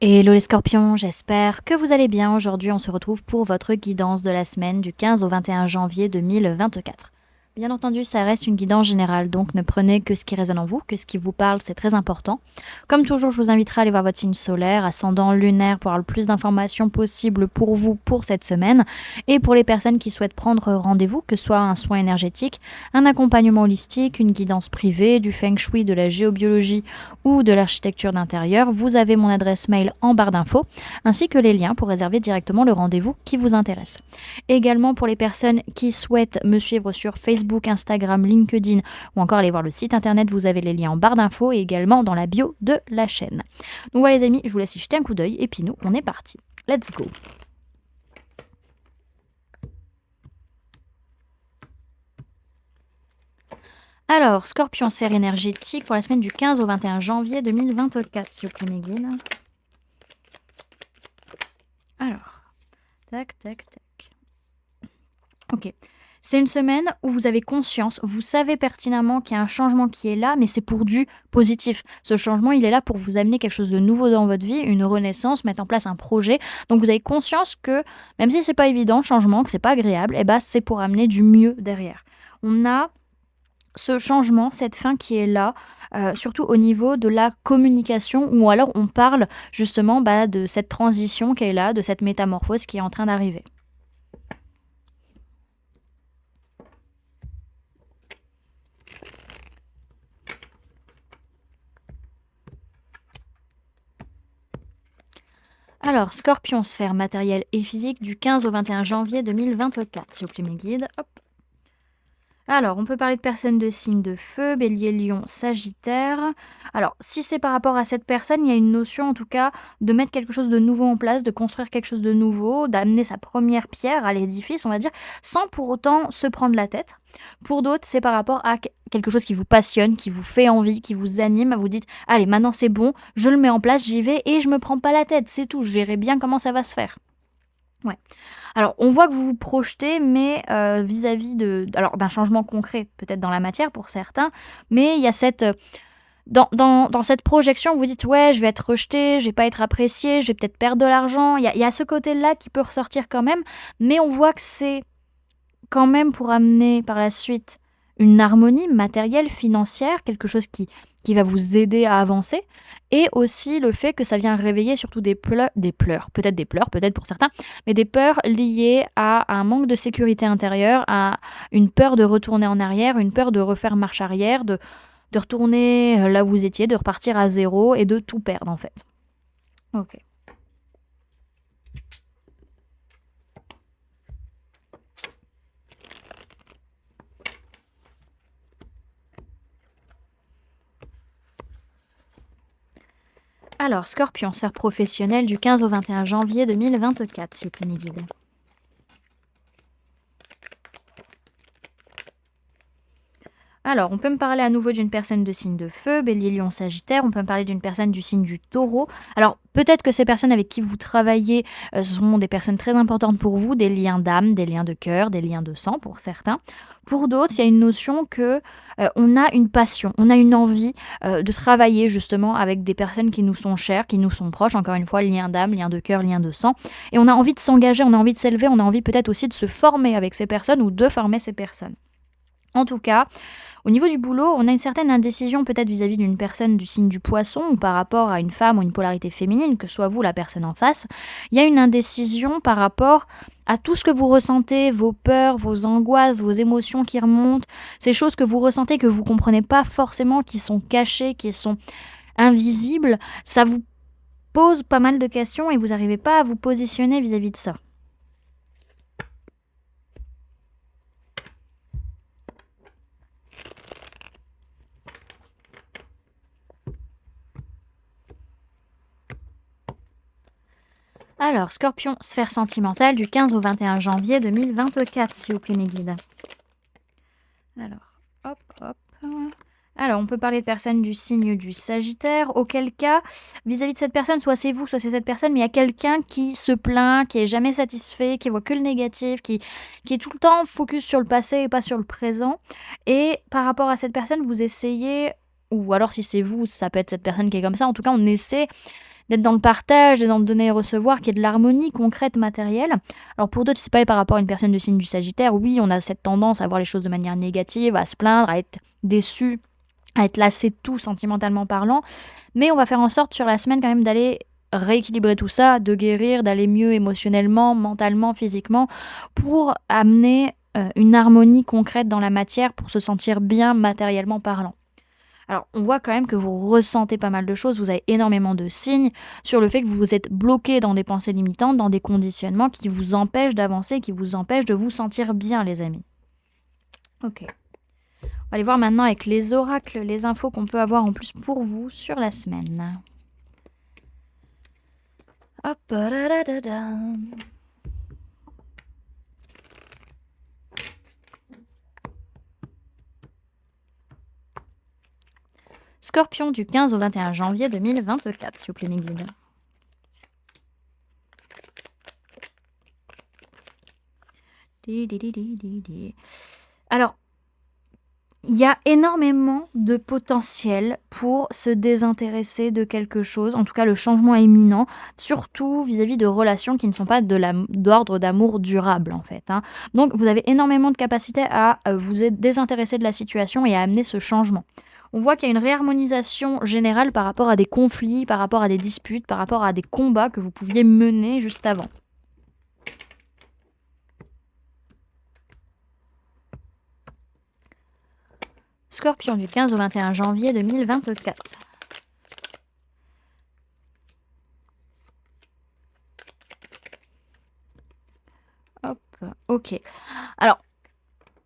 Hello les scorpions, j'espère que vous allez bien. Aujourd'hui, on se retrouve pour votre guidance de la semaine du 15 au 21 janvier 2024. Bien entendu, ça reste une guidance générale, donc ne prenez que ce qui résonne en vous, que ce qui vous parle, c'est très important. Comme toujours, je vous inviterai à aller voir votre signe solaire, ascendant, lunaire, pour avoir le plus d'informations possible pour vous pour cette semaine. Et pour les personnes qui souhaitent prendre rendez-vous, que ce soit un soin énergétique, un accompagnement holistique, une guidance privée, du feng shui, de la géobiologie ou de l'architecture d'intérieur, vous avez mon adresse mail en barre d'infos, ainsi que les liens pour réserver directement le rendez-vous qui vous intéresse. Également pour les personnes qui souhaitent me suivre sur Facebook, Instagram, LinkedIn ou encore aller voir le site internet, vous avez les liens en barre d'infos et également dans la bio de la chaîne. Donc voilà les amis, je vous laisse y jeter un coup d'œil et puis nous, on est parti. Let's go. Alors, Scorpion, sphère énergétique pour la semaine du 15 au 21 janvier 2024, s'il vous plaît mes guides. Alors, tac, tac, tac. Ok. C'est une semaine où vous avez conscience, vous savez pertinemment qu'il y a un changement qui est là, mais c'est pour du positif. Ce changement, il est là pour vous amener quelque chose de nouveau dans votre vie, une renaissance, mettre en place un projet. Donc vous avez conscience que, même si c'est pas évident, le changement, que c'est pas agréable, et c'est pour amener du mieux derrière. On a ce changement, cette fin qui est là, surtout au niveau de la communication, ou alors on parle justement de cette transition qui est là, de cette métamorphose qui est en train d'arriver. Alors, Scorpion, sphère matérielle et physique du 15 au 21 janvier 2024, s'il vous plaît mes guides. Hop. Alors, on peut parler de personnes de signe de feu, bélier, lion, sagittaire. Alors, si c'est par rapport à cette personne, il y a une notion en tout cas de mettre quelque chose de nouveau en place, de construire quelque chose de nouveau, d'amener sa première pierre à l'édifice, on va dire, sans pour autant se prendre la tête. Pour d'autres, c'est par rapport à quelque chose qui vous passionne, qui vous fait envie, qui vous anime. Vous dites, allez, maintenant c'est bon, je le mets en place, j'y vais et je me prends pas la tête, c'est tout, je verrai bien comment ça va se faire. Ouais. Alors, on voit que vous vous projetez, mais vis-à-vis d'un changement concret, peut-être dans la matière pour certains, mais il y a cette... Dans cette projection, vous dites, ouais, je vais être rejeté, je vais pas être apprécié, je vais peut-être perdre de l'argent. Il y a ce côté-là qui peut ressortir quand même, mais on voit que c'est quand même pour amener par la suite une harmonie matérielle, financière, quelque chose qui va vous aider à avancer, et aussi le fait que ça vient réveiller surtout des pleurs, peut-être pour certains, mais des peurs liées à un manque de sécurité intérieure, à une peur de retourner en arrière, une peur de refaire marche arrière, de retourner là où vous étiez, de repartir à zéro et de tout perdre en fait. Ok. Alors, Scorpion, sphère professionnelle du 15 au 21 janvier 2024, s'il vous plaît, mes guides. Alors, on peut me parler à nouveau d'une personne de signe de feu, bélier, lion, sagittaire. On peut me parler d'une personne du signe du taureau. Alors, peut-être que ces personnes avec qui vous travaillez sont des personnes très importantes pour vous, des liens d'âme, des liens de cœur, des liens de sang pour certains. Pour d'autres, il y a une notion que on a une passion, on a une envie de travailler justement avec des personnes qui nous sont chères, qui nous sont proches. Encore une fois, lien d'âme, lien de cœur, lien de sang. Et on a envie de s'engager, on a envie de s'élever, on a envie peut-être aussi de se former avec ces personnes ou de former ces personnes. En tout cas, au niveau du boulot, on a une certaine indécision peut-être vis-à-vis d'une personne du signe du poisson ou par rapport à une femme ou une polarité féminine, que soit vous la personne en face. Il y a une indécision par rapport à tout ce que vous ressentez, vos peurs, vos angoisses, vos émotions qui remontent, ces choses que vous ressentez, que vous ne comprenez pas forcément, qui sont cachées, qui sont invisibles. Ça vous pose pas mal de questions et vous n'arrivez pas à vous positionner vis-à-vis de ça. Alors, Scorpion, sphère sentimentale du 15 au 21 janvier 2024, s'il vous plaît, mes guides. Alors, hop, hop. Alors, on peut parler de personnes du signe du Sagittaire, auquel cas, vis-à-vis de cette personne, soit c'est vous, soit c'est cette personne, mais il y a quelqu'un qui se plaint, qui est jamais satisfait, qui voit que le négatif, qui est tout le temps focus sur le passé et pas sur le présent. Et par rapport à cette personne, vous essayez, ou alors si c'est vous, ça peut être cette personne qui est comme ça, en tout cas, on essaie d'être dans le partage, d'être dans le donner et recevoir, qu'il y ait de l'harmonie concrète, matérielle. Alors pour d'autres, c'est pas par rapport à une personne de signe du Sagittaire. Oui, on a cette tendance à voir les choses de manière négative, à se plaindre, à être déçu, à être lassé de tout sentimentalement parlant. Mais on va faire en sorte sur la semaine quand même d'aller rééquilibrer tout ça, de guérir, d'aller mieux émotionnellement, mentalement, physiquement, pour amener une harmonie concrète dans la matière, pour se sentir bien matériellement parlant. Alors, on voit quand même que vous ressentez pas mal de choses, vous avez énormément de signes sur le fait que vous êtes bloqué dans des pensées limitantes, dans des conditionnements qui vous empêchent d'avancer, qui vous empêchent de vous sentir bien, les amis. Ok. On va aller voir maintenant avec les oracles, les infos qu'on peut avoir en plus pour vous sur la semaine. Hop, da. Scorpion du 15 au 21 janvier 2024, s'il vous plaît, mes guides. Alors, il y a énormément de potentiel pour se désintéresser de quelque chose. En tout cas, le changement est imminent, surtout vis-à-vis de relations qui ne sont pas d'ordre d'amour durable, en fait. Donc, vous avez énormément de capacité à vous désintéresser de la situation et à amener ce changement. On voit qu'il y a une réharmonisation générale par rapport à des conflits, par rapport à des disputes, par rapport à des combats que vous pouviez mener juste avant. Scorpion du 15 au 21 janvier 2024. Hop, ok. Alors,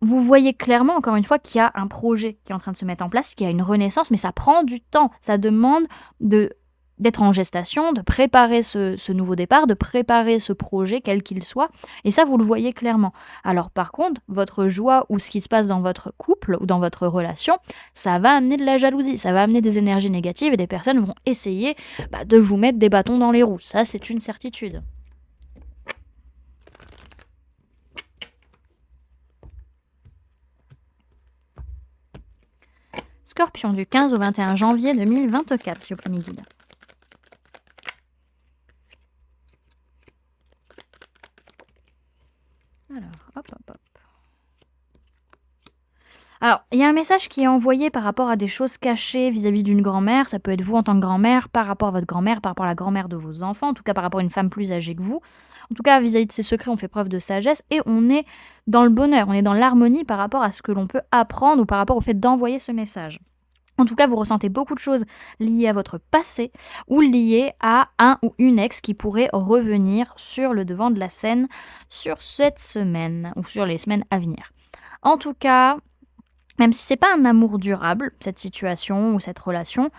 vous voyez clairement, encore une fois, qu'il y a un projet qui est en train de se mettre en place, qu'il y a une renaissance, mais ça prend du temps. Ça demande d'être en gestation, de préparer ce nouveau départ, de préparer ce projet, quel qu'il soit. Et ça, vous le voyez clairement. Alors par contre, votre joie ou ce qui se passe dans votre couple ou dans votre relation, ça va amener de la jalousie, ça va amener des énergies négatives et des personnes vont essayer de vous mettre des bâtons dans les roues. Ça, c'est une certitude. Scorpion du 15 au 21 janvier 2024, s'il vous plaît, mes guides. Alors, hop. Alors, il y a un message qui est envoyé par rapport à des choses cachées vis-à-vis d'une grand-mère. Ça peut être vous en tant que grand-mère, par rapport à votre grand-mère, par rapport à la grand-mère de vos enfants, en tout cas par rapport à une femme plus âgée que vous. En tout cas, vis-à-vis de ces secrets, on fait preuve de sagesse et on est dans le bonheur, on est dans l'harmonie par rapport à ce que l'on peut apprendre ou par rapport au fait d'envoyer ce message. En tout cas, vous ressentez beaucoup de choses liées à votre passé ou liées à un ou une ex qui pourrait revenir sur le devant de la scène sur cette semaine ou sur les semaines à venir. En tout cas, même si c'est pas un amour durable, cette situation ou cette relation,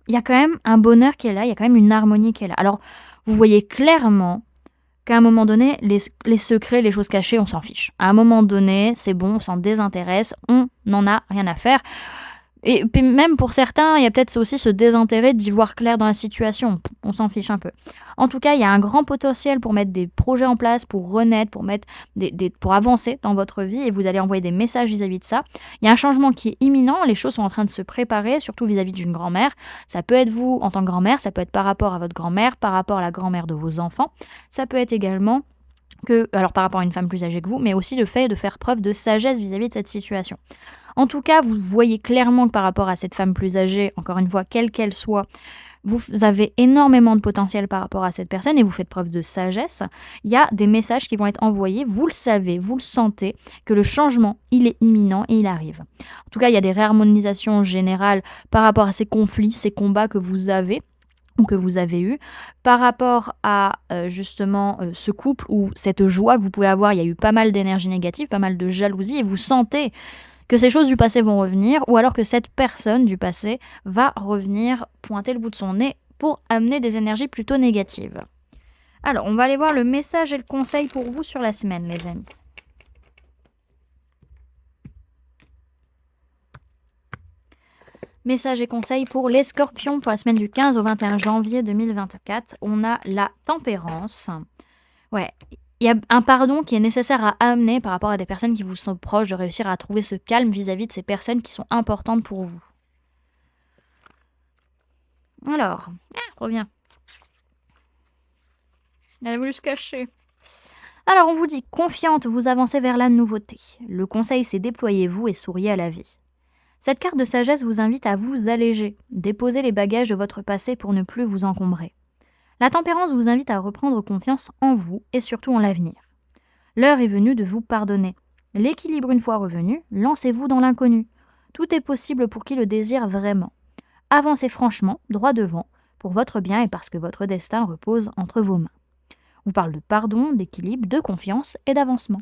il y a quand même un bonheur qui est là, il y a quand même une harmonie qui est là. Alors, vous voyez clairement qu'à un moment donné, les secrets, les choses cachées, on s'en fiche. À un moment donné, c'est bon, on s'en désintéresse, on n'en a rien à faire. Et puis même pour certains, il y a peut-être aussi ce désintérêt d'y voir clair dans la situation. On s'en fiche un peu. En tout cas, il y a un grand potentiel pour mettre des projets en place, pour renaître, pour mettre pour avancer dans votre vie et vous allez envoyer des messages vis-à-vis de ça. Il y a un changement qui est imminent, les choses sont en train de se préparer, surtout vis-à-vis d'une grand-mère. Ça peut être vous en tant que grand-mère, ça peut être par rapport à votre grand-mère, par rapport à la grand-mère de vos enfants. Ça peut être également alors par rapport à une femme plus âgée que vous, mais aussi le fait de faire preuve de sagesse vis-à-vis de cette situation. En tout cas, vous voyez clairement que par rapport à cette femme plus âgée, encore une fois, quelle qu'elle soit, vous avez énormément de potentiel par rapport à cette personne et vous faites preuve de sagesse. Il y a des messages qui vont être envoyés, vous le savez, vous le sentez, que le changement, il est imminent et il arrive. En tout cas, il y a des réharmonisations générales par rapport à ces conflits, ces combats que vous avez ou que vous avez eu, par rapport à justement ce couple ou cette joie que vous pouvez avoir. Il y a eu pas mal d'énergie négative, pas mal de jalousie et vous sentez que ces choses du passé vont revenir ou alors que cette personne du passé va revenir pointer le bout de son nez pour amener des énergies plutôt négatives. Alors, on va aller voir le message et le conseil pour vous sur la semaine, les amis. Message et conseil pour les scorpions pour la semaine du 15 au 21 janvier 2024. On a la tempérance. Ouais, il y a un pardon qui est nécessaire à amener par rapport à des personnes qui vous sont proches, de réussir à trouver ce calme vis-à-vis de ces personnes qui sont importantes pour vous. Alors, reviens. Elle a voulu se cacher. Alors, on vous dit confiante, vous avancez vers la nouveauté. Le conseil, c'est déployez-vous et souriez à la vie. Cette carte de sagesse vous invite à vous alléger, déposer les bagages de votre passé pour ne plus vous encombrer. La tempérance vous invite à reprendre confiance en vous et surtout en l'avenir. L'heure est venue de vous pardonner. L'équilibre une fois revenu, lancez-vous dans l'inconnu. Tout est possible pour qui le désire vraiment. Avancez franchement, droit devant, pour votre bien et parce que votre destin repose entre vos mains. On parle de pardon, d'équilibre, de confiance et d'avancement.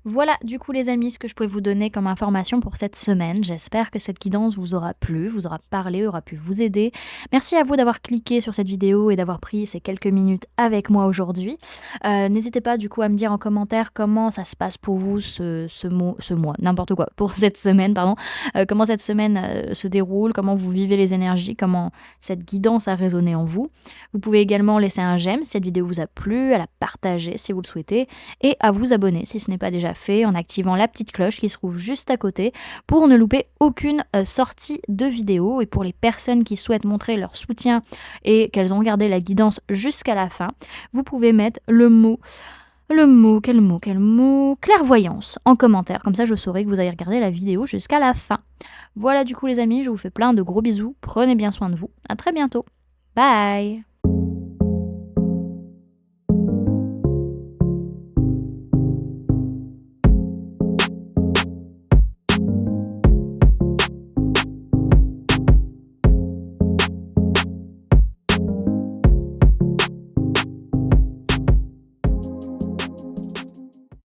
Voilà du coup les amis ce que je pouvais vous donner comme information pour cette semaine. J'espère que cette guidance vous aura plu, vous aura parlé, aura pu vous aider. Merci à vous d'avoir cliqué sur cette vidéo et d'avoir pris ces quelques minutes avec moi aujourd'hui. N'hésitez pas du coup à me dire en commentaire comment ça se passe pour vous ce mois, n'importe quoi, pour cette semaine, pardon. Comment cette semaine se déroule, comment vous vivez les énergies, comment cette guidance a résonné en vous. Vous pouvez également laisser un j'aime si cette vidéo vous a plu, à la partager si vous le souhaitez et à vous abonner si ce n'est pas déjà fait en activant la petite cloche qui se trouve juste à côté pour ne louper aucune sortie de vidéo. Et pour les personnes qui souhaitent montrer leur soutien et qu'elles ont regardé la guidance jusqu'à la fin, vous pouvez mettre quel mot, clairvoyance en commentaire. Comme ça, je saurai que vous avez regardé la vidéo jusqu'à la fin. Voilà du coup les amis, je vous fais plein de gros bisous. Prenez bien soin de vous. À très bientôt. Bye!